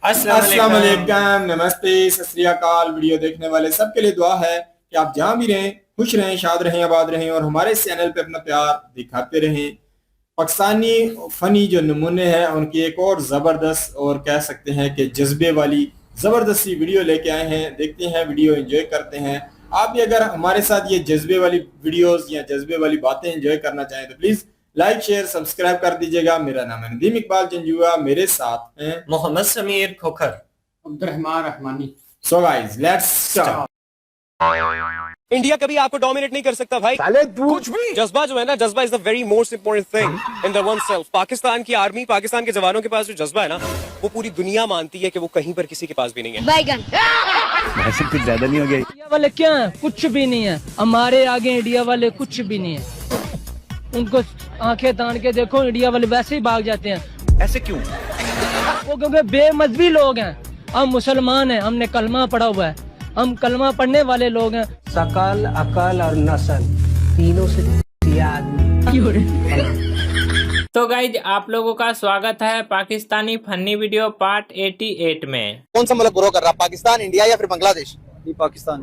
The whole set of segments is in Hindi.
अस्सलाम वालेकुम, नमस्ते, सत श्री अकाल। वीडियो देखने वाले सबके लिए दुआ है कि आप जहाँ भी रहें खुश रहें, शाद रहें, आबाद रहें और हमारे इस चैनल पे अपना प्यार दिखाते रहें। पाकिस्तानी फ़नी जो नमूने हैं उनकी एक और ज़बरदस्त और कह सकते हैं कि जज्बे वाली ज़बरदस्त सी वीडियो लेके आए हैं। देखते हैं, वीडियो एंजॉय करते हैं। आप भी अगर हमारे साथ ये जज्बे वाली वीडियोस या जज्बे वाली बातें एंजॉय करना चाहें तो प्लीज़ लाइक शेयर सब्सक्राइब कर दीजिएगा। मेरा नाम है नदीम इकबाल जंजुआ, मेरे साथ हैं Mohammad Sameer Khokhar, Abdurrahman Rahmani. So guys let's start. India कभी आपको डोमिनेट नहीं कर सकता भाई। कुछ भी जज्बा जो है ना, जज्बा is the very most important thing in the one self. Pakistan की आर्मी, पाकिस्तान के जवानों के पास जो जज्बा है ना, वो पूरी दुनिया मानती है कि वो कहीं पर किसी के पास भी नहीं है। बैगन कुछ ज्यादा नहीं हो गया। इंडिया वाले क्या है? कुछ भी नहीं है। हमारे आगे इंडिया वाले कुछ भी नहीं है। उनको आंखें तान के देखो, इंडिया वाले वैसे ही भाग जाते हैं। ऐसे क्यों? वो क्योंकि बेमजहबी लोग हैं। हम मुसलमान हैं, हमने कलमा पढ़ा हुआ है, हम कलमा पढ़ने वाले लोग हैं। सकल, अकल और नस्ल तीनों से तो गाइज आप लोगों का स्वागत है पाकिस्तानी फनी वीडियो पार्ट 88 में। कौन सा मुल्क ग्रो कर रहा है, पाकिस्तान, इंडिया या फिर बांग्लादेश? पाकिस्तान।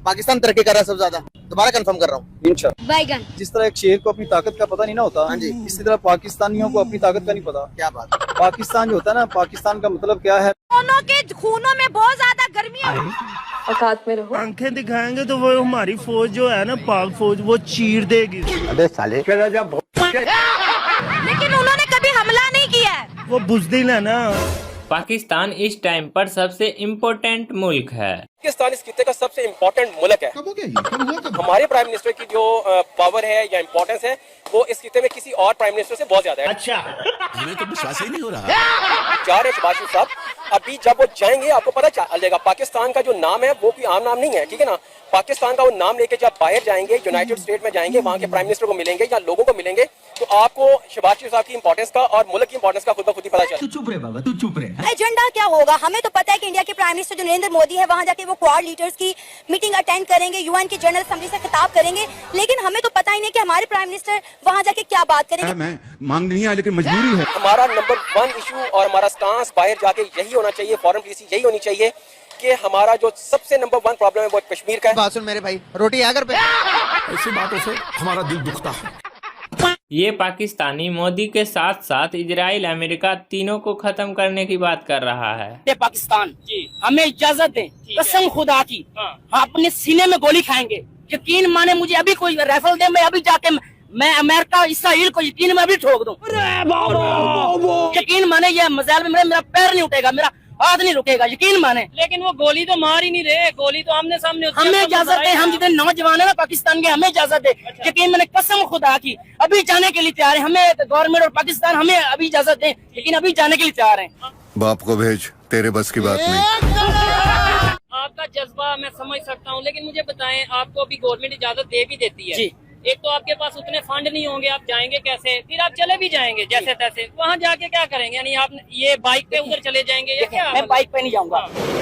पाकिस्तान तरक्की कर रहा है सबसे ज्यादा। दोबारा कंफर्म कर रहा हूँ। बैगन जिस तरह एक शेर को अपनी ताकत का पता नहीं ना होता, हाँ जी, इसी तरह पाकिस्तानियों को अपनी ताकत का नहीं पता। क्या बात है। पाकिस्तान जो होता है ना, पाकिस्तान का मतलब क्या है? दोनों के खूनों में बहुत ज्यादा गर्मी है। औकात में रहो। आंखें दिखाएंगे तो वो हमारी फौज जो है ना, पाक फौज, वो चीर देगी। अबे साले, लेकिन उन्होंने कभी हमला नहीं किया है। वो बुज़दिल है ना। पाकिस्तान इस टाइम पर सबसे इम्पोर्टेंट मुल्क है। पाकिस्तान इस खित्ते का सबसे इम्पोर्टेंट मुल्क है। हमारे प्राइम मिनिस्टर की जो पावर है या इम्पोर्टेंस है, वो इस खित्ते में किसी और प्राइम मिनिस्टर से बहुत ज्यादा है। अच्छा, हमें तो विश्वास ही नहीं हो रहा। जा रहे शहबाज शरीफ साहब, अभी जब वो जाएंगे आपको पता चलेगा। पाकिस्तान का जो नाम है वो कोई आम नाम नहीं है, ठीक है ना। पाकिस्तान का वो नाम लेके जब बाहर जाएंगे, यूनाइटेड स्टेट में जाएंगे, वहाँ के प्राइम मिनिस्टर को मिलेंगे या लोगों को मिलेंगे, तो आपको शहबाज शरीफ साहब की इंपॉर्टेंस का और मुल्क की इंपॉर्टेंस का खुद ब खुद ही पता चलेगा। तू चुप रहे बाबा, तू चुप रहे। एजेंडा क्या होगा हमें तो पता है कि इंडिया के प्राइम मिनिस्टर जो नरेंद्र मोदी है, वहाँ जाके वो क्वाड लीडर्स की मीटिंग अटेंड करेंगे, यूएन की जनरल असेंबली से खिताब करेंगे। लेकिन हमें तो पता ही नहीं कि हमारे प्राइम मिनिस्टर वहाँ जाके क्या बात करेंगे। मैं मांग नहीं आया, लेकिन मजबूरी है। हमारा नंबर 1 इशू और हमारा स्टांस बाहर जाके यही होना चाहिए, फॉरेन पॉलिसी यही होनी चाहिए कि हमारा जो सबसे नंबर 1 प्रॉब्लम है वो कश्मीर का है। बात सुन मेरे भाई, रोटी आगर पे। ऐसी बातों से हमारा दिल दुखता है। ये पाकिस्तानी मोदी के साथ साथ इजराइल, अमेरिका तीनों को खत्म करने की बात कर रहा है। पाकिस्तान हमें इजाजत दें, कसम खुदा की, हम अपने सीने में गोली खाएंगे। यकीन माने, मुझे अभी कोई राइफल दे, मैं अभी जाके मैं अमेरिका, इसराइल को यकीन में अभी ठोक दूं। यकीन माने, ये मजाल में मेरा पैर नहीं उठेगा, मेरा हाथ नहीं रुकेगा, यकीन माने। लेकिन वो गोली तो मार ही नहीं रहे, गोली तो आमने सामने। हमें इजाजत दे, हम जितने नौजवान है ना पाकिस्तान के, हमें इजाजत दे। यकीन मैंने, कसम खुदा की, अभी जाने के लिए तैयार है। हमें गवर्नमेंट और पाकिस्तान हमें अभी इजाजत दे, लेकिन अभी जाने के लिए तैयार है। बाप को भेज, तेरे बस की बात नहीं। आपका जज्बा मैं समझ सकता हूँ, लेकिन मुझे बताएं, आपको अभी गवर्नमेंट इजाजत दे भी देती है जी। एक तो आपके पास उतने फंड नहीं होंगे, आप जाएंगे कैसे? फिर आप चले भी जाएंगे जैसे तैसे, वहाँ जाके क्या करेंगे? यानी आप ये बाइक पे उधर चले जाएंगे या क्या? मैं बाइक पे नहीं जाऊंगा।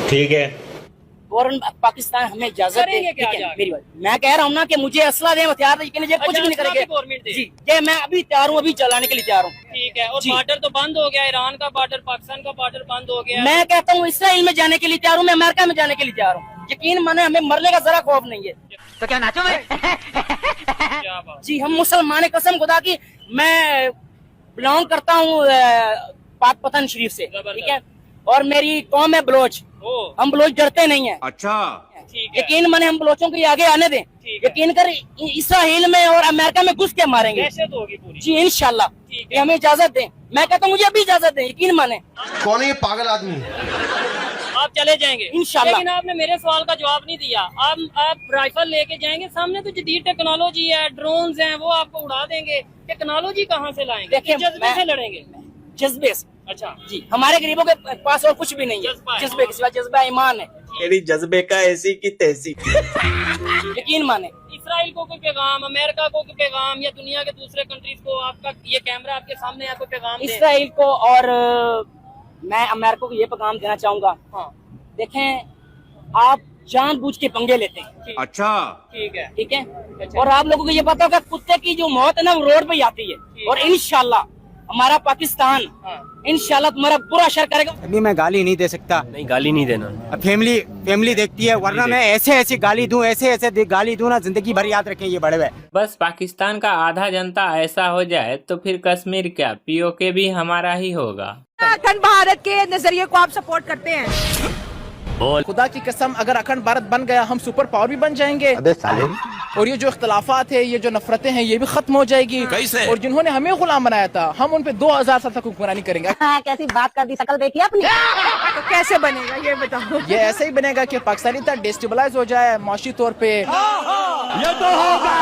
ठीक है, गवर्नमेंट पाकिस्तान हमें इजाजत दे। मेरी बात, मैं कह रहा हूँ ना कि मुझे असला दे, हथियार दे, कुछ भी नहीं करेंगे गवर्नमेंट जी। ये मैं अभी तैयार हूँ, अभी चलाने के लिए तैयार हूँ। ठीक है, और बॉर्डर तो बंद हो गया, ईरान का बॉर्डर, पाकिस्तान का बॉर्डर बंद हो गया। मैं कहता हूँ इसराइल में जाने के लिए तैयार हूँ, मैं अमेरिका में जाने के लिए तैयार हूँ। यकीन माने, हमें मरने का जरा खौफ नहीं है। तो क्या नाचो मैं? जी, हम मुसलमान हैं, कसम खुदा की। मैं बिलोंग करता हूँ पाक पतन शरीफ से, ठीक है, और मेरी कौम है बलोच। हम बलोच डरते नहीं है। अच्छा, यकीन माने, हम बलोचों को आगे आने दें। यकीन कर, इसराइल में और अमेरिका में घुस के मारेंगे जी, इंशाल्लाह। हमें इजाजत दें, मैं कहता हूँ मुझे अभी इजाजत दें, यकीन माने। कौन है ये पागल आदमी? आप चले जाएंगे इंशाल्लाह। लेकिन आपने मेरे सवाल का जवाब नहीं दिया। आप राइफल लेके जाएंगे, सामने तो जदीद टेक्नोलॉजी है, ड्रोन्स हैं, वो आपको उड़ा देंगे। टेक्नोलॉजी कहाँ से लाएंगे? जज्बे से लड़ेंगे, जज्बे से। अच्छा जी, हमारे गरीबों के पास और कुछ भी नहीं है। जज्बे के सिवा जज्बा ईमान है। मेरी जज्बे का ऐसी की तैसी। यकीन माने, इसराइल को कोई पैगाम, अमेरिका को कोई पैगाम, या दुनिया के दूसरे कंट्रीज को, आपका ये कैमरा आपके सामने है, कोई पैगाम इसराइल को और मैं अमेरिका को ये पैगाम देना चाहूंगा। हाँ, देखें, आप जानबूझ के पंगे लेते हैं। अच्छा, ठीक है, ठीक है। और आप लोगों को ये पता होगा, कुत्ते की जो मौत है ना, वो रोड पे आती है। और इंशाल्लाह हमारा पाकिस्तान इंशाल्लाह तुम्हारा पूरा असर करेगा। अभी मैं गाली नहीं दे सकता, नहीं गाली नहीं देना। अब फैमिली देखती है, वरना मैं ऐसे गाली दूं, ऐसे गाली दूं ना, जिंदगी भर याद रखें ये बड़े हुए। बस पाकिस्तान का आधा जनता ऐसा हो जाए तो फिर कश्मीर क्या पीओके भी हमारा ही होगा। अखंड भारत के नजरिए को आप सपोर्ट करते हैं? खुदा की कसम, अगर अखंड भारत बन गया हम सुपर पावर भी बन जाएंगे। अबे साले, और ये जो इख्तलाफात है, ये जो नफरतें हैं, ये भी खत्म हो जाएगी। कैसे? और जिन्होंने हमें गुलाम बनाया था, हम उन पे 2000 साल तक हुक्मरानी करेंगे। कैसी बात कर दी, शकल देखी आपने? तो कैसे बनेगा ये बताओ? ये ऐसे ही बनेगा कि पाकिस्तानी इतना डिस्टेबलाइज हो जाए माशी तौर पे, ये तो होगा।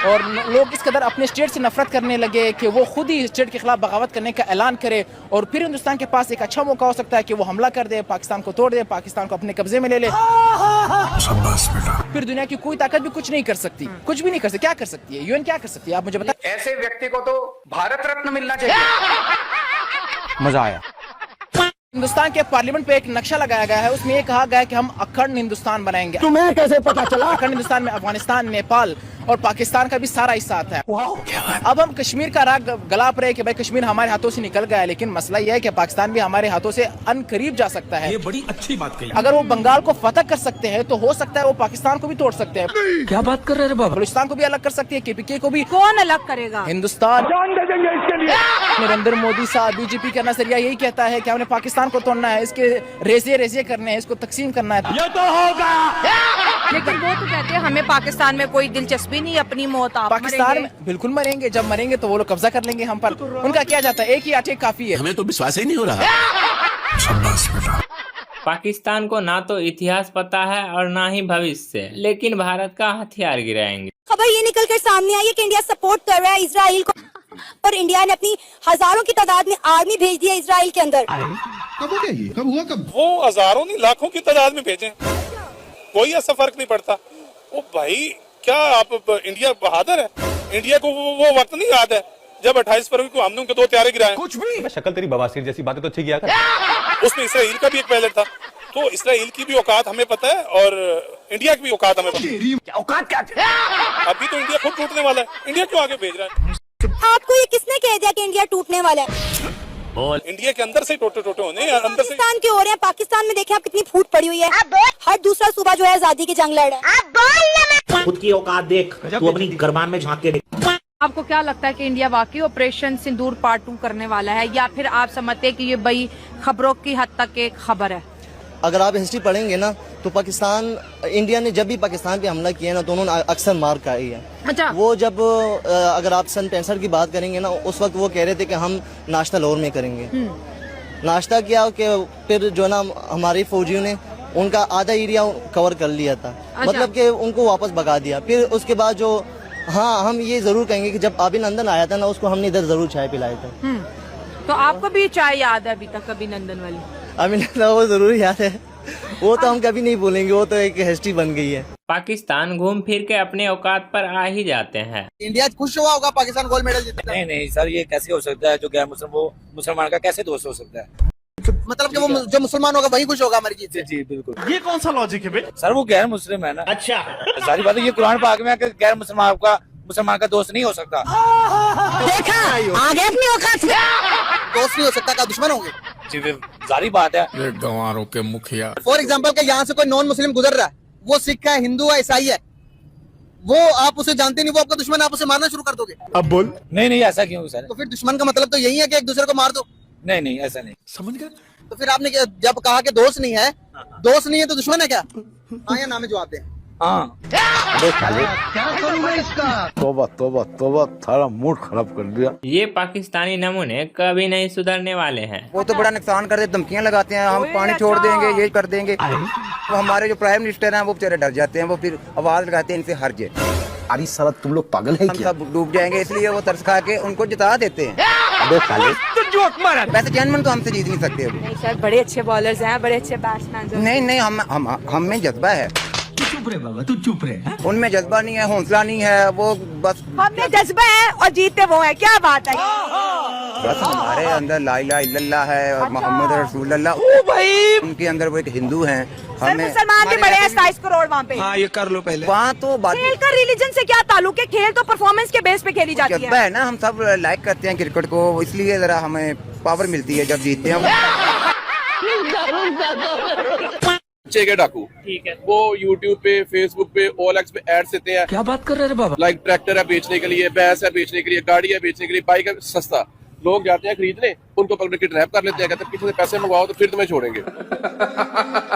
और लोग इस कदर अपने स्टेट से नफरत करने लगे कि वो खुद ही स्टेट के खिलाफ बगावत करने का ऐलान करे, और फिर हिंदुस्तान के पास एक अच्छा मौका हो सकता है कि वो हमला कर दे, पाकिस्तान को तोड़ दे, पाकिस्तान को अपने कब्जे में ले ले। फिर दुनिया की कोई ताकत भी कुछ नहीं कर सकती, कुछ भी नहीं कर सकती। क्या कर सकती है यूएन? क्या कर सकती है आप मुझे बताएं। ऐसे व्यक्ति को तो भारत रत्न मिलना चाहिए। मजा आया। हिंदुस्तान के पार्लियामेंट पे एक नक्शा लगाया गया है, उसमें ये कहा गया है कि हम अखंड हिंदुस्तान बनाएंगे। तुम्हें कैसे पता चला? अखंड हिंदुस्तान में अफगानिस्तान, नेपाल और पाकिस्तान का भी सारा हिस्सा आता है। अब हम कश्मीर का राग गलाप रहे कि भाई कश्मीर हमारे हाथों से निकल गया है, लेकिन मसला यह है कि पाकिस्तान भी हमारे हाथों से अनकरीब जा सकता है। ये बड़ी अच्छी बात कही। अगर वो बंगाल को फतह कर सकते हैं तो हो सकता है वो पाकिस्तान को भी तोड़ सकते हैं। क्या बात कर रहे हैं बाबा? बलूचिस्तान को भी अलग कर सकती है, केपीके को भी। कौन अलग करेगा? हिंदुस्तान। जान दे देंगे इसके लिए। नरेंद्र मोदी साहब, बीजेपी का नजरिया यही कहता है कि हमने पाकिस्तान को तोड़ना है, इसके रेजे करने हैं, इसको तकसीम करना है। ये तो होगा। लेकिन वो तो कहते हैं हमें पाकिस्तान में कोई दिलचस्पी नहीं, अपनी मौत आप पाकिस्तान में बिल्कुल मरेंगे, जब मरेंगे तो वो लोग कब्जा कर लेंगे हम पर। उनका क्या जाता है, एक ही आटे काफी है। हमें तो विश्वास ही नहीं हो रहा। पाकिस्तान को ना तो इतिहास पता है और ना ही भविष्य, लेकिन भारत का हथियार गिराएंगे। खबर ये निकल कर सामने आई है कि इंडिया सपोर्ट कर रहा है इजराइल को, और इंडिया ने अपनी हजारों की तादाद में आर्मी भेज दी है इजराइल के अंदर। कब हो गया ये? कब हुआ? कब? वो हजारों नहीं लाखों की तादाद में भेजें, कोई ऐसा फर्क नहीं पड़ता। ओ भाई, क्या आप इंडिया बहादुर है? इंडिया को वो वक्त नहीं याद है जब 28 फरवरी को हमने उनके 2 त्यारे गिराए? कुछ भी। शक्ल तेरी बवासीर जैसी बातें तो अच्छी किया कर। उसमें इसराइल का भी एक पायलट था, तो इसराइल की भी औकात हमें पता है और इंडिया की भी औकात हमें पता है। औकात क्या थे? अभी तो इंडिया खुद टूटने वाला है, इंडिया क्यों आगे भेज रहा है? आपको ये किसने कह दिया कि इंडिया टूटने वाला है? इंडिया के अंदर से टोटे होने, अंदर से। पाकिस्तान के हो रहे हैं, पाकिस्तान में देखें आप कितनी फूट पड़ी हुई है। हर दूसरा सूबा जो है आजादी की जंग लड़ रहा है। खुद की औकात देख, तू अपनी गरबान में झांक के देख। आपको क्या लगता है कि इंडिया वाकई ऑपरेशन सिंदूर पार्ट 2 करने वाला है, या फिर आप समझते हैं कि ये बई खबरों की हद तक एक खबर है? अगर आप हिस्ट्री पढ़ेंगे ना तो पाकिस्तान, इंडिया ने जब भी पाकिस्तान पे हमला किया ना तो उन्होंने अक्सर मार खाई है। अच्छा। वो जब अगर आप सन 65 की बात करेंगे ना, उस वक्त वो कह रहे थे कि हम नाश्ता लाहौर में करेंगे। नाश्ता किया कि फिर जो ना हमारी फौजियों ने उनका आधा एरिया कवर कर लिया था। अच्छा। मतलब कि उनको वापस भगा दिया। फिर उसके बाद जो, हाँ, हम ये जरूर कहेंगे कि जब अभिनंदन आया था ना, उसको हमने इधर जरूर चाय पिलाए थे। तो आपको भी चाय याद है अभी तक अभिनंदन वाली? अभिनंदन वो जरूर याद है, वो तो हम कभी नहीं भूलेंगे, वो तो एक हिस्ट्री बन गई है। पाकिस्तान घूम फिर के अपने औकात पर आ ही जाते हैं। इंडिया खुश हुआ होगा पाकिस्तान गोल्ड मेडल जीतता है। नहीं सर, ये कैसे हो सकता है? जो गैर मुस्लिम, वो मुसलमान का कैसे दोस्त हो सकता है? मतलब कि वो जो मुसलमान होगा वही खुश होगा हमारी जीत से। जी बिल्कुल। ये कौन सा लॉजिक है बे? सर वो गैर मुस्लिम है ना। अच्छा, सारी बात है। ये कुरान पाक में है, गैर मुसलमान का दोस्त नहीं हो सकता। देखा, आगे अपनी औकात से दोस्त नहीं हो सकता, का दुश्मन होंगे। जी सारी बात है। गंवारों के मुखिया। फॉर एग्जाम्पल के यहाँ से कोई नॉन मुस्लिम गुजर रहा है, वो सिख है, हिंदू है, ईसाई है, वो आप उसे जानते नहीं, वो आपका दुश्मन, आप उसे मारना शुरू कर दोगे। अब बोल। नहीं ऐसा क्यों सर? तो फिर दुश्मन का मतलब तो यही है कि एक दूसरे को मार दो। नहीं ऐसा नहीं। समझ गए? तो फिर आपने जब कहा कि दोस्त नहीं है तो दुश्मन है क्या? हाँ या ना में जवाब दें। हाँ। क्या करूं मैं इसका? तोबा थारा मूड खराब कर दिया। ये पाकिस्तानी नमूने कभी नहीं सुधरने वाले हैं। वो तो बड़ा नुकसान करते, धमकियां लगाते हैं, हम पानी छोड़ देंगे, ये कर देंगे। तो हमारे जो प्राइम मिनिस्टर हैं वो बेचारे डर जाते हैं, वो फिर आवाज लगाते हैं इनसे हर जे। अरे साला तुम लोग पागल है हम सब डूब जाएंगे, इसलिए वो तरस खा के उनको जिता देते हैं। वैसे जेनमन तो हमसे जीत नहीं सकते। नहीं सर, बड़े अच्छे बॉलर्स हैं, बड़े अच्छे बैट्समैन। नहीं, हम में जज्बा है। चुप रहे बाबा, तू चुप रहे। उनमें जज्बा नहीं है, हौसला नहीं है, वो बस। हमें जज्बा है और जीते वो है, क्या बात है? बस हमारे अंदर ला इलाहा इल्लल्लाह है और मोहम्मद रसूलुल्लाह। ओ भाई उनके अंदर वो एक हिंदू हैं, हमें मुसलमान भी बड़े हैं 27 करोड़ वहाँ पे। हाँ ये कर लो पहले, वहाँ तो बात खेल का रिलीजन से क्या ताल्लुक है? खेल तो परफॉर्मेंस के बेस पे खेली जाती है ना, हम सब लाइक करते हैं क्रिकेट को, इसलिए जरा हमें पावर मिलती है जब जीतते हैं। बच्चे के डाकू, ठीक है। वो यूट्यूब पे, फेसबुक पे, OLX पे एड्स देते हैं। क्या बात कर रहे हैं बाबा? लाइक ट्रैक्टर है बेचने के लिए, भैंस है बेचने के लिए, गाड़ी है बेचने के लिए, बाइक है सस्ता। लोग जाते हैं खरीदने, उनको पकड़ के ट्रैप कर लेते हैं, कहते हैं किसी से पैसे मंगवाओ तो फिर तुम्हें छोड़ेंगे।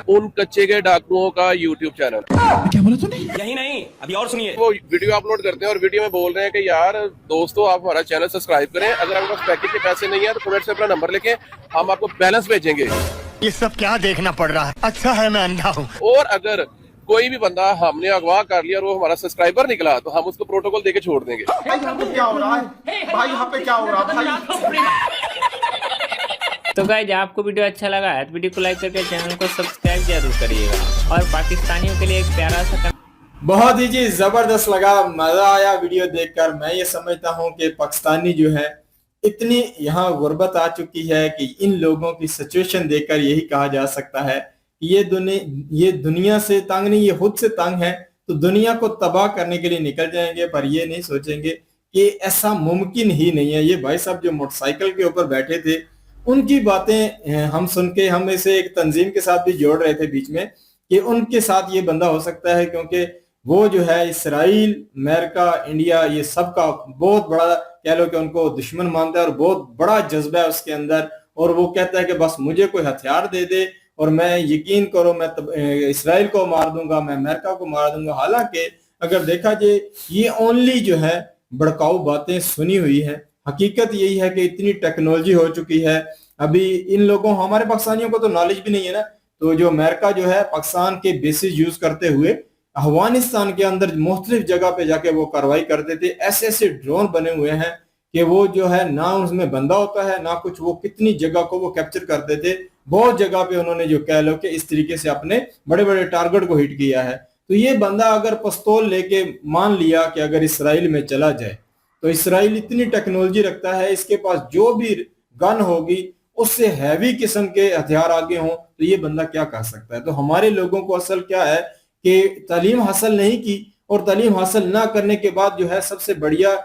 उन कच्चे के डाकुओं का यूट्यूब चैनल। क्या बोला तूने? यही नहीं, अभी और सुनिए। वो वीडियो अपलोड करते हैं और वीडियो में बोल रहे हैं कि यार दोस्तों आप हमारा चैनल सब्सक्राइब करें, अगर आपके पास पैकेज के पैसे नहीं है तो कमेंट से अपना नंबर लिखें, हम आपको बैलेंस भेजेंगे। ये सब क्या देखना पड़ रहा है? अच्छा है मैं अंधा हूँ। और अगर कोई भी बंदा हमने अगवा कर लिया और वो हमारा सब्सक्राइबर निकला तो हम उसको प्रोटोकॉल देके छोड़ देंगे। भाई यहाँ पे क्या हो रहा है? भाई यहाँ पे क्या हो रहा है? तो गाइज आपको वीडियो अच्छा लगा है तो वीडियो को लाइक करके चैनल को सब्सक्राइब जरूर करिएगा और पाकिस्तानियों के लिए एक प्यारा सा बहुत ही जी जबरदस्त लगा, मजा आया वीडियो देखकर। मैं ये समझता हूँ कि पाकिस्तानी जो है इतनी यहाँ गुर्बत आ चुकी है कि इन लोगों की सिचुएशन देखकर यही कहा जा सकता है ये दुनिया से तंग नहीं, ये खुद से तंग है, तो दुनिया को तबाह करने के लिए निकल जाएंगे, पर ये नहीं सोचेंगे कि ऐसा मुमकिन ही नहीं है। ये भाई साहब जो मोटरसाइकिल के ऊपर बैठे थे उनकी बातें हम सुन के हम इसे एक तंजीम के साथ भी जोड़ रहे थे बीच में कि उनके साथ ये बंदा हो सकता है, क्योंकि वो जो है इसराइल, अमेरिका, इंडिया, ये सब का बहुत बड़ा कह लो कि उनको दुश्मन मानता है और बहुत बड़ा जज्बा है उसके अंदर, और वो कहता है कि बस मुझे कोई हथियार दे दे और मैं यकीन करो मैं इसराइल को मार दूंगा, मैं अमेरिका को मार दूंगा। हालांकि अगर देखा जाए ये ओनली जो है भड़काऊ बातें सुनी हुई है, हकीकत यही है कि इतनी टेक्नोलॉजी हो चुकी है। अभी इन लोगों हमारे पाकिस्तानियों को तो नॉलेज भी नहीं है ना, तो जो अमेरिका जो है पाकिस्तान के बेसिस यूज करते हुए अफगानिस्तान के अंदर मुख्तलिफ जगह पे जाके वो कार्रवाई करते थे। ऐसे ऐसे ड्रोन बने हुए हैं कि वो जो है ना उसमें बंदा होता है ना कुछ, वो कितनी जगह को वो कैप्चर करते थे। बहुत जगह पे उन्होंने जो कह लो कि इस तरीके से अपने बड़े बड़े टारगेट को हिट किया है। तो ये बंदा अगर पिस्तौल लेके मान लिया कि अगर इसराइल में चला जाए तो इसराइल इतनी टेक्नोलॉजी रखता है, इसके पास जो भी गन होगी उससे हैवी किस्म के हथियार आगे हों, तो ये बंदा क्या कर सकता है। तो हमारे लोगों को असल क्या है कि तालीम हासिल नहीं की, और तालीम हासिल ना करने के बाद जो है सबसे बढ़िया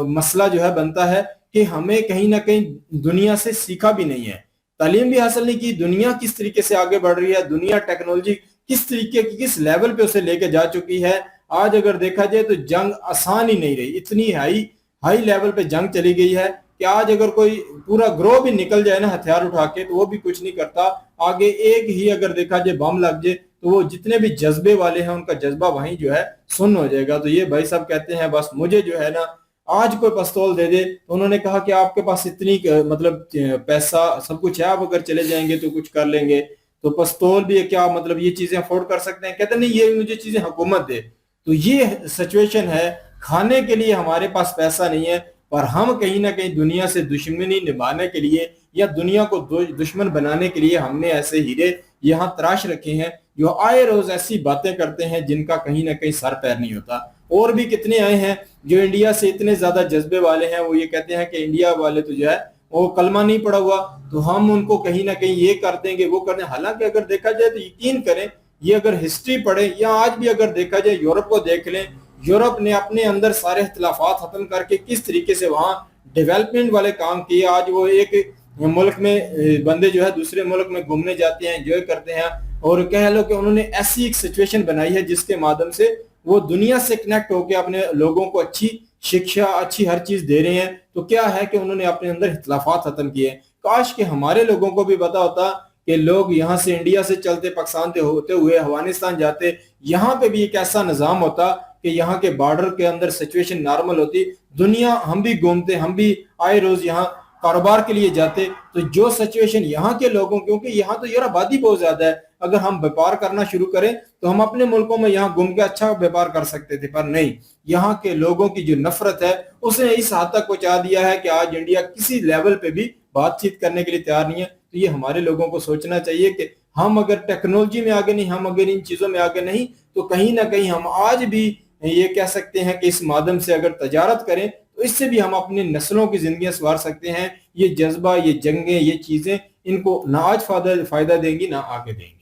मसला जो है बनता है कि हमें कहीं ना कहीं दुनिया से सीखा भी नहीं है। तालीम भी हासिल नहीं की, दुनिया किस तरीके से आगे बढ़ रही है, दुनिया टेक्नोलॉजी किस तरीके की किस लेवल पे उसे लेके जा चुकी है। आज अगर देखा जाए तो जंग आसान ही नहीं रही, इतनी हाई लेवल पे जंग चली गई है कि आज अगर कोई पूरा ग्रोह भी निकल जाए ना हथियार उठा के तो वो भी कुछ नहीं करता। आगे एक ही अगर देखा जाए बम लग जाए तो वो जितने भी जज्बे वाले हैं उनका जज्बा वहीं जो है सुन्न हो जाएगा। तो ये भाई साहब कहते हैं बस मुझे जो है ना आज कोई पिस्तौल दे दे, तो उन्होंने कहा कि आपके पास इतनी मतलब पैसा सब कुछ है, आप अगर चले जाएंगे तो कुछ कर लेंगे, तो पिस्तौल भी क्या मतलब ये चीजें अफोर्ड कर सकते हैं? कहते नहीं, ये मुझे चीजें हुकूमत दे। तो ये सिचुएशन है, खाने के लिए हमारे पास पैसा नहीं है, पर हम कहीं ना कहीं दुनिया से दुश्मनी निभाने के लिए या दुनिया को दुश्मन बनाने के लिए हमने ऐसे हीरे यहाँ तराश रखे हैं जो आए रोज ऐसी बातें करते हैं जिनका कहीं ना कहीं सर पैर नहीं होता। और भी कितने आए हैं जो इंडिया से इतने ज्यादा जज्बे वाले हैं, वो ये कहते हैं कि इंडिया वाले तो जो है वो कलमा नहीं पड़ा हुआ तो हम उनको कहीं ना कहीं ये कर देंगे वो कर देंगे। हालांकि अगर देखा जाए तो यकीन करें, ये अगर हिस्ट्री पढ़े या आज भी अगर देखा जाए यूरोप को देख लें, यूरोप ने अपने अंदर सारे इख्तिलाफात खत्म करके किस तरीके से वहां डेवलपमेंट वाले काम किए। आज वो एक मुल्क में बंदे जो है दूसरे मुल्क में घूमने जाते हैं, एंजॉय करते हैं, और कह लो कि उन्होंने ऐसी एक सिचुएशन बनाई है जिसके माध्यम से वो दुनिया से कनेक्ट होकर अपने लोगों को अच्छी शिक्षा, अच्छी हर चीज दे रहे हैं। तो क्या है कि उन्होंने अपने अंदर इख्तिलाफात खत्म किए। काश कि हमारे लोगों को भी पता होता कि लोग यहाँ से इंडिया से चलते पाकिस्तान से होते हुए अफगानिस्तान जाते, यहाँ पे भी एक ऐसा निजाम होता कि यहाँ के बॉर्डर के अंदर सिचुएशन नॉर्मल होती, दुनिया हम भी घूमते, हम भी आए रोज यहाँ कारोबार के लिए जाते। तो जो सिचुएशन यहाँ के लोगों, क्योंकि यहाँ तो यार आबादी बहुत ज्यादा है, अगर हम व्यापार करना शुरू करें तो हम अपने मुल्कों में यहाँ घूम के अच्छा व्यापार कर सकते थे, पर नहीं, यहाँ के लोगों की जो नफरत है उसने इस हद तक पहुंचा दिया है कि आज इंडिया किसी लेवल पे भी बातचीत करने के लिए तैयार नहीं है। तो ये हमारे लोगों को सोचना चाहिए कि हम अगर टेक्नोलॉजी में आगे नहीं, हम अगर इन चीजों में आगे नहीं, तो कहीं ना कहीं हम आज भी ये कह सकते हैं कि इस माध्यम से अगर तजारत करें तो इससे भी हम अपनी नस्लों की जिंदगियां संवार सकते हैं। ये जज्बा, ये जंगें, ये चीजें इनको ना आज फायदा देंगी ना आगे देंगी।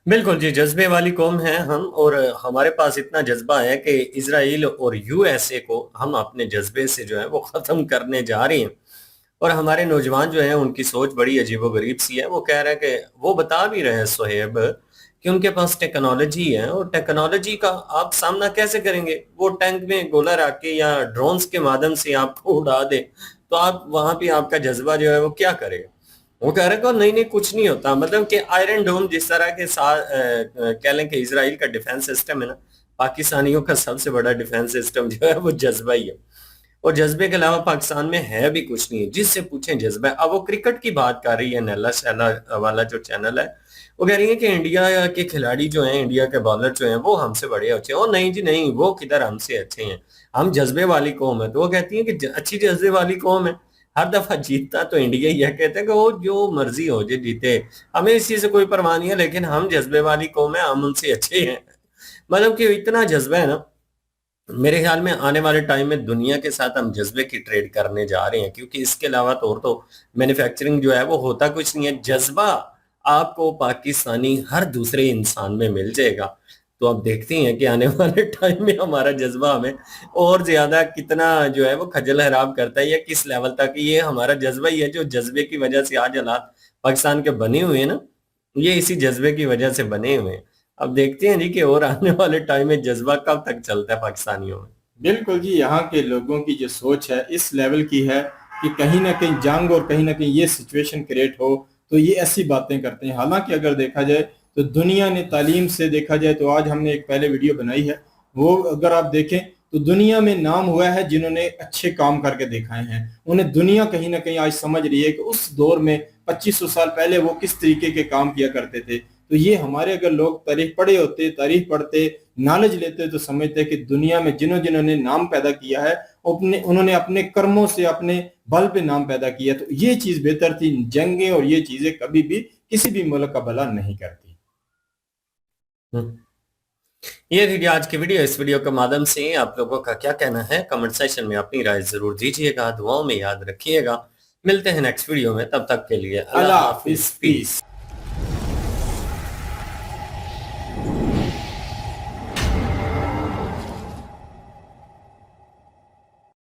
बिल्कुल जी, जज्बे वाली कौम है हम, और हमारे पास इतना जज्बा है कि इजराइल और यूएसए को हम अपने जज्बे से जो है वो खत्म करने जा रहे हैं। और हमारे नौजवान जो हैं उनकी सोच बड़ी अजीबोगरीब सी है। वो कह रहे हैं कि वो बता भी रहे हैं सोहेब कि उनके पास टेक्नोलॉजी है, और टेक्नोलॉजी का आप सामना कैसे करेंगे? वो टैंक में गोला रख के या ड्रोन्स के माध्यम से आपको उड़ा दे तो आप वहां पे आपका जज्बा जो है वो क्या करेगा? वो कह रहे हैं नहीं कुछ नहीं होता। मतलब कि आयरन डोम जिस तरह के साथ कह लें कि इजराइल का डिफेंस सिस्टम है ना, पाकिस्तानियों का सबसे बड़ा डिफेंस सिस्टम जो है वो जज्बा ही है। और जज्बे के अलावा पाकिस्तान में है भी कुछ नहीं है। जिससे पूछें जज्बा। अब वो क्रिकेट की बात कर रही है, नैला शैला वाला जो चैनल है, वो कह रही है कि इंडिया के खिलाड़ी जो हैं, इंडिया के बॉलर जो हैं वो हमसे बड़े अच्छे हैं। और नहीं जी नहीं, वो किधर हमसे अच्छे हैं, हम जज्बे वाली कौम है। तो वो कहती है कि अच्छी जज्बे वाली कौम है, हर दफा जीतता तो इंडिया ही है। कहते हैं कि वो जो मर्जी हो जो जीते, हमें इस चीज से कोई परवाह नहीं है, लेकिन हम जज्बे वाली कौम है, हम उनसे अच्छे हैं। मतलब कि इतना जज्बा है ना। मेरे ख्याल में आने वाले टाइम में दुनिया के साथ हम जज्बे की ट्रेड करने जा रहे हैं, क्योंकि इसके अलावा तो मैन्युफैक्चरिंग जो है वो होता कुछ नहीं है। जज्बा आपको पाकिस्तानी हर दूसरे इंसान में मिल जाएगा। तो आप देखते हैं कि आने वाले टाइम में हमारा जज्बा हमें और ज्यादा कितना जो है वो खजल हराब करता है, या किस लेवल तक। ये हमारा जज्बा ही है, जो जज्बे की वजह से आज हालात पाकिस्तान के बने हुए हैं ना, ये इसी जज्बे की वजह से बने हुए हैं। अब देखते हैं जी कि और आने वाले टाइम में जज्बा कब तक चलता है पाकिस्तानियों में। बिल्कुल जी, यहाँ के लोगों की जो सोच है इस लेवल की है कि कहीं ना कहीं जंग और कहीं ना कहीं ये सिचुएशन क्रिएट हो तो ये ऐसी बातें करते हैं। हालांकि अगर देखा जाए तो दुनिया ने तालीम से देखा जाए तो आज हमने एक पहले वीडियो बनाई है, वो अगर आप देखें तो दुनिया में नाम हुआ है जिन्होंने अच्छे काम करके दिखाए हैं। उन्हें दुनिया कहीं ना कहीं आज समझ रही है कि उस दौर में 2500 साल पहले वो किस तरीके के काम किया करते थे। तो ये हमारे अगर लोग तारीख पढ़े होते, तारीख पढ़ते, नॉलेज लेते तो समझते कि दुनिया में जिन्होंने नाम पैदा किया है उन्होंने अपने कर्मों से, अपने बल पे नाम पैदा किया। तो ये चीज बेहतर थी। जंगें और ये चीजें कभी भी किसी भी मुल्क का भला नहीं करती। ये थी आज की वीडियो। इस वीडियो के माध्यम से आप लोगों का क्या कहना है कमेंट सेक्शन में अपनी राय जरूर दीजिएगा, दुआओं में याद रखिएगा। मिलते हैं नेक्स्ट वीडियो में, तब तक के लिए अल्लाह हाफिज, पीस।